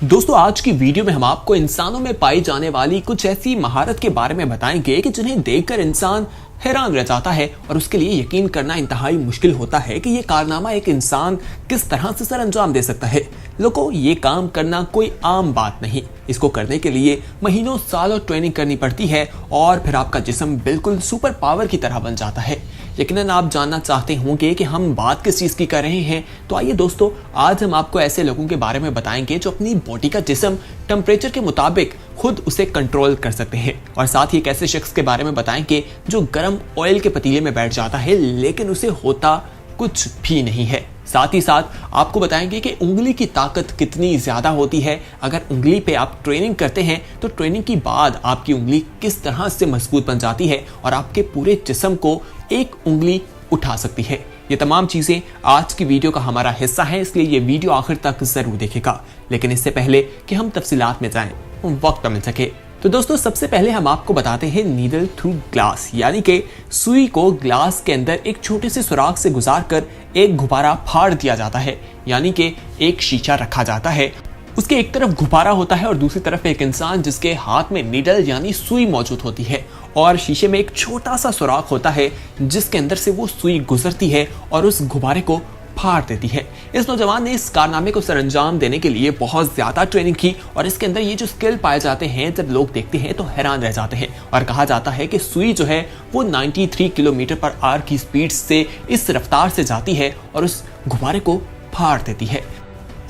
दोस्तों आज की वीडियो में हम आपको इंसानों में पाई जाने वाली कुछ ऐसी महारत के बारे में बताएंगे कि जिन्हें देखकर इंसान हैरान रह जाता है और उसके लिए यकीन करना इंतहाई मुश्किल होता है कि ये कारनामा एक इंसान किस तरह से सर अंजाम दे सकता है। लोगों, ये काम करना कोई आम बात नहीं। इसको करने के लिए महीनों सालों ट्रेनिंग करनी पड़ती है और फिर आपका जिस्म बिल्कुल सुपर पावर की तरह बन जाता है। यकीनन आप जानना चाहते होंगे कि हम बात किस चीज की कर रहे हैं, तो आइए दोस्तों, आज हम आपको ऐसे लोगों के बारे में बताएंगे जो अपनी बॉडी का जिस्म टेम्परेचर के मुताबिक खुद उसे कंट्रोल कर सकते हैं। और साथ ही एक ऐसे शख्स के बारे में बताएंगे जो गर्म ऑयल के पतीले में बैठ जाता है लेकिन उसे होता कुछ भी नहीं है। साथ ही साथ आपको बताएंगे कि उंगली की ताकत कितनी ज्यादा होती है। अगर उंगली पे आप ट्रेनिंग करते हैं तो ट्रेनिंग के बाद आपकी उंगली किस तरह से मजबूत बन जाती है और आपके पूरे जिस्म को एक उंगली उठा सकती है। ये तमाम चीजें आज की वीडियो का हमारा हिस्सा है, इसलिए ये वीडियो आखिर तक जरूर देखेगा। लेकिन इससे पहले कि हम तफसीलात में जाएं, वक्त मिल सके, तो दोस्तों सबसे पहले हम आपको बताते हैं नीडल थ्रू ग्लास, यानी कि सुई को ग्लास के अंदर एक छोटे से सुराख से गुजार कर एक गुब्बारा फाड़ दिया जाता है। यानी कि एक शीशा रखा जाता है, उसके एक तरफ गुब्बारा होता है और दूसरी तरफ एक इंसान जिसके हाथ में नीडल यानी सुई मौजूद होती है और शीशे में एक छोटा सा सुराख होता है जिसके अंदर से वो सुई गुजरती है और उस गुब्बारे को फाड़ देती है। इस नौजवान ने इस कारनामे को सरअंजाम देने के लिए बहुत ज्यादा ट्रेनिंग की और इसके अंदर ये जो स्किल पाए जाते हैं, जब लोग देखते हैं तो हैरान रह जाते हैं। और कहा जाता है कि सुई जो है वो 93 किलोमीटर पर आवर की स्पीड से इस रफ्तार से जाती है और उस गुब्बारे को फाड़ देती है।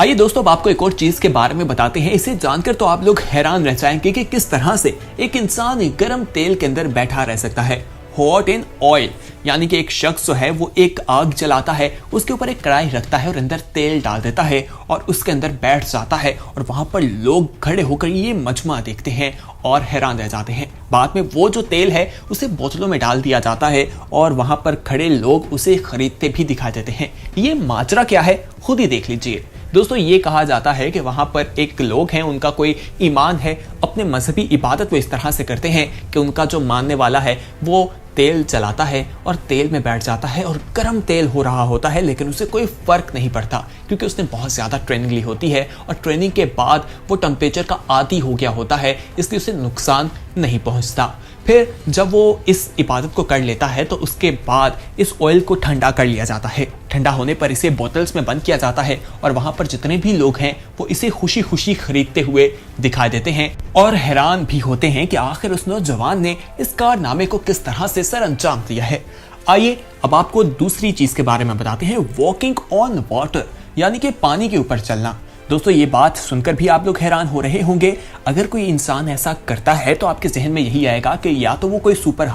आइए दोस्तों, अब आपको एक और चीज के बारे में बताते हैं। इसे जानकर तो आप लोग हैरान रह जाएंगे कि किस तरह से एक इंसान गर्म तेल के अंदर बैठा रह सकता है। हॉट इन ऑयल, यानी कि एक शख्स जो है वो एक आग जलाता है, उसके ऊपर एक कढ़ाई रखता है और अंदर तेल डाल देता है और उसके अंदर बैठ जाता है और वहां पर लोग खड़े होकर ये मजमा देखते हैं और हैरान रह जाते हैं। बाद में वो जो तेल है उसे बोतलों में डाल दिया जाता है और वहां पर खड़े लोग उसे खरीदते भी दिखाई देते हैं। ये माजरा क्या है, खुद ही देख लीजिए। दोस्तों, ये कहा जाता है कि वहां पर एक लोग हैं, उनका कोई ईमान है, अपने मजहबी इबादत वो इस तरह से करते हैं कि उनका जो मानने वाला है वो तेल चलाता है और तेल में बैठ जाता है और गर्म तेल हो रहा होता है, लेकिन उसे कोई फर्क नहीं पड़ता क्योंकि उसने बहुत ज्यादा ट्रेनिंग ली होती है और ट्रेनिंग के बाद वो टेम्परेचर का आदी हो गया होता है, इसलिए उसे नुकसान नहीं पहुंचता। फिर जब वो इस इबादत को कर लेता है तो उसके बाद इस ऑयल को ठंडा कर लिया जाता है। ठंडा होने पर इसे बोतल्स में बंद किया जाता है और वहां पर जितने भी लोग हैं वो इसे खुशी खुशी खरीदते हुए दिखाई देते हैं और हैरान भी होते हैं कि आखिर उस नौजवान ने इस कारनामे को किस तरह से सर अंजाम दिया है। आइए अब आपको दूसरी चीज के बारे में बताते हैं, वॉकिंग ऑन वाटर, यानी कि पानी के ऊपर चलना। दोस्तों, ये बात सुनकर भी आप लोग हैरान हो रहे होंगे। अगर कोई इंसान ऐसा करता है तो आपके जहन में यही आएगा कि या तो वो कोई सुपर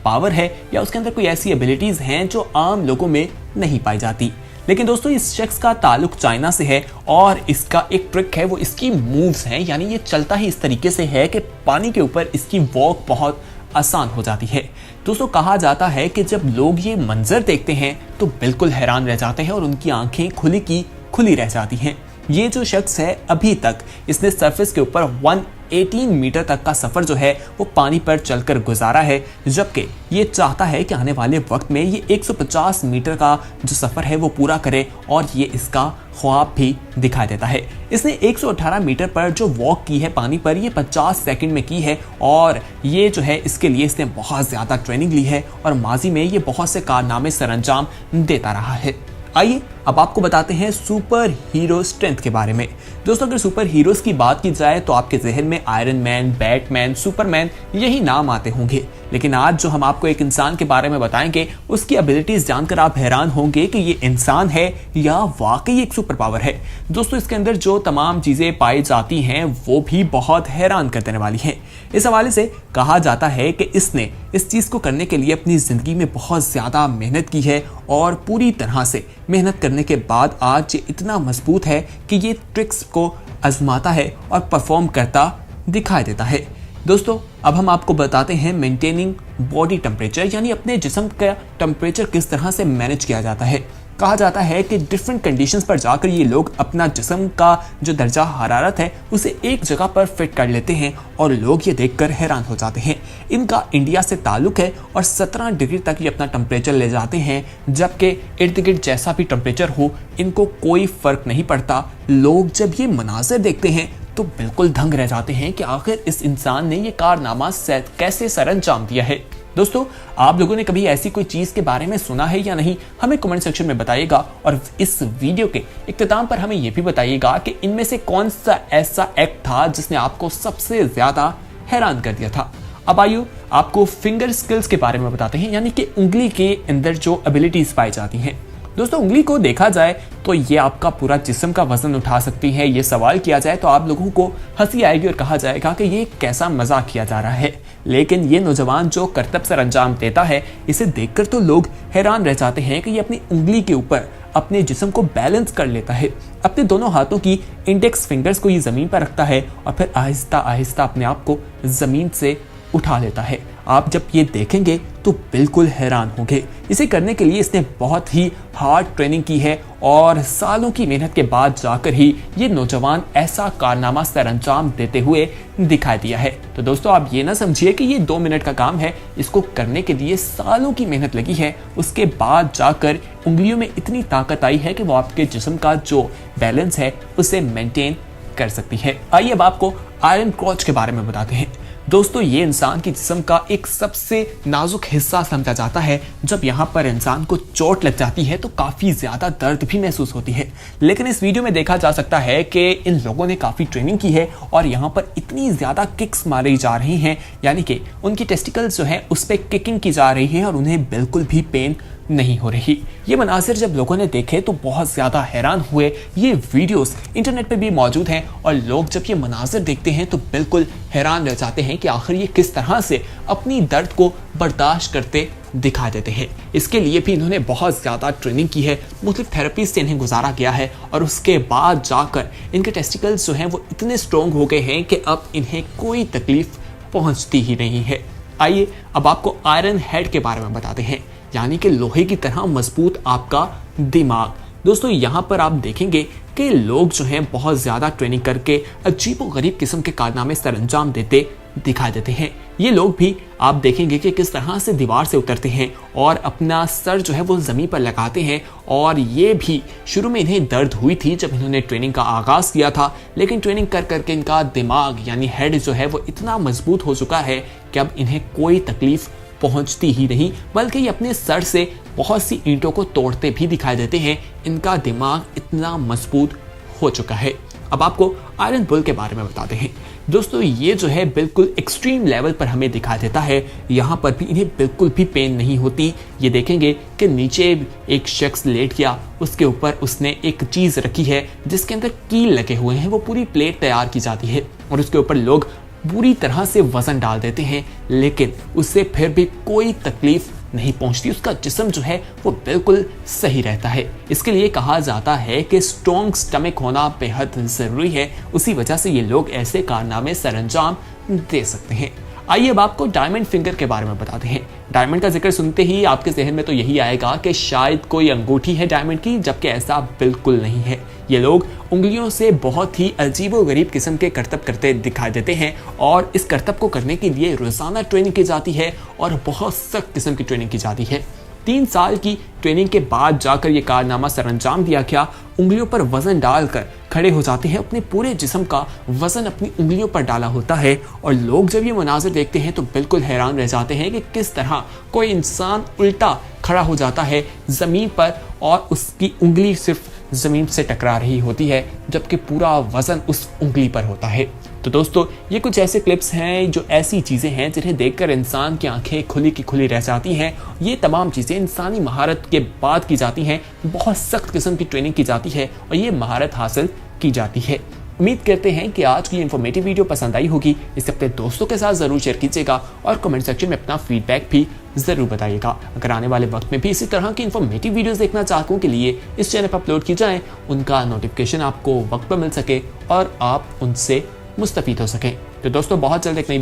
पावर है या उसके अंदर कोई ऐसी एबिलिटीज हैं जो आम लोगों में नहीं पाई जाती। लेकिन दोस्तों, इस शख्स का ताल्लुक चाइना से है और इसका एक ट्रिक है, वो इसकी मूव्स हैं, यानी ये चलता ही इस तरीके से है कि पानी के ऊपर इसकी वॉक बहुत आसान हो जाती है। दोस्तों, कहा जाता है कि जब लोग ये मंजर देखते हैं तो बिल्कुल हैरान रह जाते हैं और उनकी आंखें खुली की खुली रह जाती हैं। ये जो शख्स है, अभी तक इसने सरफेस के ऊपर 118 मीटर तक का सफर जो है वो पानी पर चलकर गुजारा है, जबकि ये चाहता है कि आने वाले वक्त में ये 150 मीटर का जो सफर है वो पूरा करे और ये इसका ख्वाब भी दिखाई देता है। इसने 118 मीटर पर जो वॉक की है पानी पर, ये 50 सेकंड में की है और ये जो है इसके लिए इसने बहुत ज्यादा ट्रेनिंग ली है और माजी में ये बहुत से कारनामे सरअंजाम देता रहा है। आइए अब आपको बताते हैं सुपर हीरो स्ट्रेंथ के बारे में। दोस्तों, अगर सुपर हीरोज की बात की जाए तो आपके जहन में आयरन मैन, बैटमैन, सुपरमैन यही नाम आते होंगे। लेकिन आज जो हम आपको एक इंसान के बारे में बताएंगे उसकी एबिलिटीज जानकर आप हैरान होंगे कि ये इंसान है या वाकई एक सुपर पावर है। दोस्तों, इसके अंदर जो तमाम चीजें पाई जाती हैं वो भी बहुत हैरान कर देने वाली हैं। इस हवाले से कहा जाता है कि इसने इस चीज को करने के लिए अपनी जिंदगी में बहुत ज्यादा मेहनत की है और पूरी तरह से मेहनत करने के बाद आज ये इतना मजबूत है कि ये ट्रिक्स को आजमाता है और परफॉर्म करता दिखाई देता है। दोस्तों, अब हम आपको बताते हैं मेंटेनिंग बॉडी टेम्परेचर, यानी अपने जिस्म का टेम्परेचर किस तरह से मैनेज किया जाता है। कहा जाता है कि डिफरेंट कंडीशंस पर जाकर ये लोग अपना जिस्म का जो दर्जा हरारत है उसे एक जगह पर फिट कर लेते हैं और लोग ये देखकर हैरान हो जाते हैं। इनका इंडिया से ताल्लुक है और 17 डिग्री तक ये अपना टेम्परेचर ले जाते हैं, जबकि इर्द गिर्द जैसा भी टेम्परेचर हो इनको कोई फर्क नहीं पड़ता। लोग जब ये मनाजिर देखते हैं तो बिल्कुल दंग रह जाते हैं कि आखिर इस इंसान ने ये कारनामा कैसे सरअंजाम दिया है। दोस्तों, आप लोगों ने कभी ऐसी कोई चीज के बारे में सुना है या नहीं, हमें कमेंट सेक्शन में बताइएगा। और इस वीडियो के इख्तिताम पर हमें यह भी बताइएगा कि इनमें से कौन सा ऐसा एक्ट था जिसने आपको सबसे ज्यादा हैरान कर दिया था। अब आइए आपको फिंगर स्किल्स के बारे में बताते हैं, यानी कि उंगली के अंदर जो एबिलिटीज पाई जाती हैं। दोस्तों, उंगली को देखा जाए तो ये आपका पूरा जिस्म का वजन उठा सकती है। ये सवाल किया जाए तो आप लोगों को हंसी आएगी और कहा जाएगा कि ये कैसा मजाक किया जा रहा है, लेकिन ये नौजवान जो करतब सर अंजाम देता है, इसे देखकर तो लोग हैरान रह जाते हैं कि ये अपनी उंगली के ऊपर अपने जिस्म को बैलेंस कर लेता है। अपने दोनों हाथों की इंडेक्स फिंगर्स को ये जमीन पर रखता है और फिर आहिस्ता आहिस्ता अपने आप को जमीन से उठा लेता है। आप जब ये देखेंगे तो बिल्कुल हैरान होंगे। इसे करने के लिए इसने बहुत ही हार्ड ट्रेनिंग की है और सालों की मेहनत के बाद जाकर ही ये नौजवान ऐसा कारनामा सरअंजाम देते हुए दिखाई दिया है। तो दोस्तों, आप ये ना समझिए कि ये 2 मिनट का काम है, इसको करने के लिए सालों की मेहनत लगी है। उसके बाद जाकर उंगलियों में इतनी ताकत आई है कि वो आपके जिस्म का जो बैलेंस है उसे मेंटेन कर सकती है। आइए अब आपको आयरन क्रॉच के बारे में बताते हैं। दोस्तों, ये इंसान के जिस्म का एक सबसे नाजुक हिस्सा समझा जाता है। जब यहाँ पर इंसान को चोट लग जाती है तो काफ़ी ज़्यादा दर्द भी महसूस होती है, लेकिन इस वीडियो में देखा जा सकता है कि इन लोगों ने काफ़ी ट्रेनिंग की है और यहाँ पर इतनी ज़्यादा किक्स मारी जा रही हैं, यानी कि उनकी टेस्टिकल्स जो है उस पर किकिंग की जा रही है और उन्हें बिल्कुल भी पेन नहीं हो रही। ये मनाजिर जब लोगों ने देखे तो बहुत ज़्यादा हैरान हुए। ये वीडियोस इंटरनेट पे भी मौजूद हैं और लोग जब ये मनाजिर देखते हैं तो बिल्कुल हैरान रह जाते हैं कि आखिर ये किस तरह से अपनी दर्द को बर्दाश्त करते दिखा देते हैं। इसके लिए भी इन्होंने बहुत ज़्यादा ट्रेनिंग की है, मुख्तलिफ थेरेपी से इन्हें गुजारा गया है और उसके बाद जाकर इनके टेस्टिकल्स जो हैं वो इतने स्ट्रॉन्ग हो गए हैं कि अब इन्हें कोई तकलीफ पहुँचती ही नहीं है। आइए अब आपको आयरन हेड के बारे में बताते हैं, यानी कि लोहे की तरह मजबूत आपका दिमाग। दोस्तों, यहाँ पर आप देखेंगे कि लोग जो हैं बहुत ज़्यादा ट्रेनिंग करके अजीबोगरीब किस्म के कारनामे सरअंजाम देते दिखाई देते हैं। ये लोग भी आप देखेंगे कि किस तरह से दीवार से उतरते हैं और अपना सर जो है वो ज़मीन पर लगाते हैं। और ये भी शुरू में इन्हें दर्द हुई थी जब इन्होंने ट्रेनिंग का आगाज़ किया था, लेकिन ट्रेनिंग कर करके इनका दिमाग यानी हेड जो है वो इतना मजबूत हो चुका है कि अब इन्हें कोई तकलीफ पहुंचती ही नहीं, बल्कि ये अपने सर से बहुत सी ईंटों को तोड़ते भी दिखाई देते हैं। इनका दिमाग इतना मजबूत हो चुका है। अब आपको आयरन बुल के बारे में बताते हैं। दोस्तों, ये जो है बिल्कुल एक्सट्रीम लेवल पर हमें दिखा देता है। यहाँ पर भी इन्हें बिल्कुल भी पेन नहीं होती। ये देखेंगे कि नीचे एक शख्स लेट गया, उसके ऊपर उसने एक चीज़ रखी है जिसके अंदर कील लगे हुए हैं। वो पूरी प्लेट तैयार की जाती है और उसके ऊपर लोग बुरी तरह से वजन डाल देते हैं, लेकिन उससे फिर भी कोई तकलीफ नहीं पहुंचती। उसका जिस्म जो है वो बिल्कुल सही रहता है। इसके लिए कहा जाता है कि स्ट्रॉन्ग स्टमक होना बेहद ज़रूरी है। उसी वजह से ये लोग ऐसे कारनामे सरअंजाम दे सकते हैं। आइए अब आपको डायमंड फिंगर के बारे में बताते हैं। डायमंड का जिक्र सुनते ही आपके जहन में तो यही आएगा कि शायद कोई अंगूठी है डायमंड की, जबकि ऐसा बिल्कुल नहीं है। ये लोग उंगलियों से बहुत ही अजीबोगरीब किस्म के करतब करते दिखाई देते हैं और इस करतब को करने के लिए रोज़ाना ट्रेनिंग की जाती है और बहुत सख्त किस्म की ट्रेनिंग की जाती है। 3 साल की ट्रेनिंग के बाद जाकर ये कारनामा सरअंजाम दिया गया। उंगलियों पर वजन डालकर खड़े हो जाते हैं, अपने पूरे जिस्म का वजन अपनी उंगलियों पर डाला होता है और लोग जब ये मनाजिर देखते हैं तो बिल्कुल हैरान रह जाते हैं कि किस तरह कोई इंसान उल्टा खड़ा हो जाता है ज़मीन पर और उसकी उंगली सिर्फ ज़मीन से टकरा रही होती है, जबकि पूरा वजन उस उंगली पर होता है। तो दोस्तों, ये कुछ ऐसे क्लिप्स हैं जो ऐसी चीज़ें हैं जिन्हें देखकर इंसान की आंखें खुली की खुली रह जाती हैं। ये तमाम चीज़ें इंसानी महारत के बाद की जाती हैं, बहुत सख्त किस्म की ट्रेनिंग की जाती है और ये महारत हासिल की जाती है। उम्मीद करते हैं कि आज की इन्फॉर्मेटिव वीडियो पसंद आई होगी। इसे अपने दोस्तों के साथ ज़रूर शेयर कीजिएगा और कमेंट सेक्शन में अपना फीडबैक भी ज़रूर बताइएगा। अगर आने वाले वक्त में भी इसी तरह की इन्फॉर्मेटिव वीडियोस देखना चाहते हो के लिए इस चैनल पर अपलोड की जाएं, उनका नोटिफिकेशन आपको वक्त पर मिल सके और आप उनसे मुस्तफ़ीद हो सकें। तो दोस्तों, बहुत जल्द एक नई